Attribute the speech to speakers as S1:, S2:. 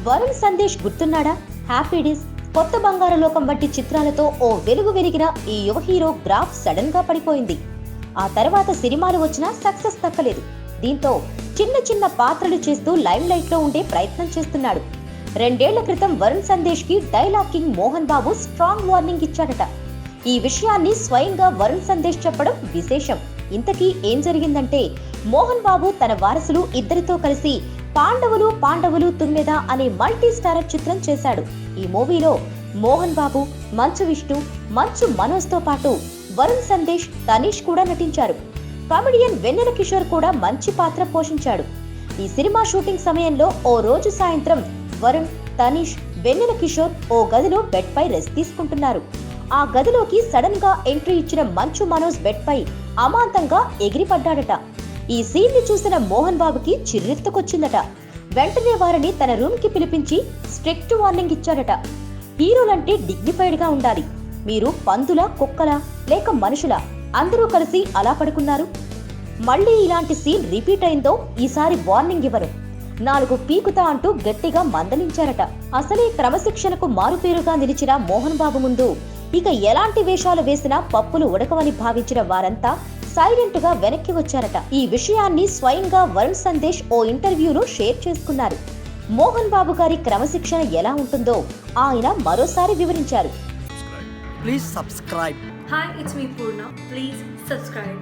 S1: Varun Sandesh గుర్తున్నాడా? Happy days, కొత్త బంగారు లోకం వంటి చిత్రాలతో ఓ వెలుగు వెలిగిన ఈ యువ హీరో గ్రాఫ్ సడన్ గా పడిపోయింది. ఆ తర్వాత సినిమాలు వచ్చినా సక్సెస్ దక్కలేదు. దీంతో చిన్న చిన్న పాత్రలు చేస్తూ లైమ్ లైట్ లో ఉండే ప్రయత్నం చేస్తున్నాడు. 2 ఏళ్ల క్రితం వరుణ్ సందేశ్ కి dialogue king Mohan Babu strong warning ఇచ్చాడట. ఈ విషయాన్ని స్వయంగా వరుణ్ సందేశ్ చెప్పడం విశేషం. ఇంతకీ ఏం జరిగిందంటే, మోహన్ బాబు తన వారసులు ఇద్దరితో కలిసి పాండవులు తుమ్మెద అనే మల్టీ స్టారర్ చిత్రం చేశాడు. ఈ మూవీలో మోహన్ బాబు, మంచు విష్ణు, మంచు మనోజ్ తో పాటు వరుణ్ సందేశ్, తనీష్ కూడా నటించారు. కామెడియన్ వెన్నెల కిషోర్ కూడా మంచి పాత్ర పోషించాడు. ఈ సినిమా షూటింగ్ సమయంలో ఓ రోజు సాయంత్రం వరుణ్, తనీష్, వెన్నెల కిషోర్ ఓ గదిలో బెడ్ పై రెస్ట్ తీసుకుంటున్నారు. ఆ గదిలోకి సడన్ గా ఎంట్రీ ఇచ్చిన మంచు మనోజ్ బెడ్ పై అమాంతంగా ఎగిరిపడ్డాడట. ఈ సీన్ ని చూసిన మోహన్ బాబుకి చిర్రెత్తుకొచ్చిందట. వెంటనే వారిని తన రూమ్ కి పిలిపించి స్ట్రిక్ట్ వార్నింగ్ ఇచ్చాడట. హీరోలంటే డిగ్నిఫైడ్ గా ఉండాలి. మీరు పందుల, కుక్కల లేక మనుషుల అందరూ కలిసి అలా పడుకున్నారు. మళ్ళీ ఇలాంటి సీన్ రిపీట్ అయిందో ఈసారి వార్నింగ్ ఇవ్వరు, 4 పీకుతా అంటూ గట్టిగా మందలించారట. అసలే క్రమశిక్షణకు మారుపేరుగా నిలిచిన మోహన్ బాబు ముందు ఇక ఎలాంటి వేషాలు వేసినా పప్పులు ఉడకవని భావించిన వారంతా సైలెంట్ గా వెనక్కి వచ్చారట. ఈ విషయాన్ని స్వయంగా వరుణ్ సందేశ్ ఓ ఇంటర్వ్యూలో షేర్ చేసుకున్నారు. మోహన్ బాబు గారి క్రమశిక్షణ ఎలా ఉంటుందో ఆయన మరోసారి వివరించారు.
S2: Please subscribe.
S3: Hi, it's me Purna. Please subscribe.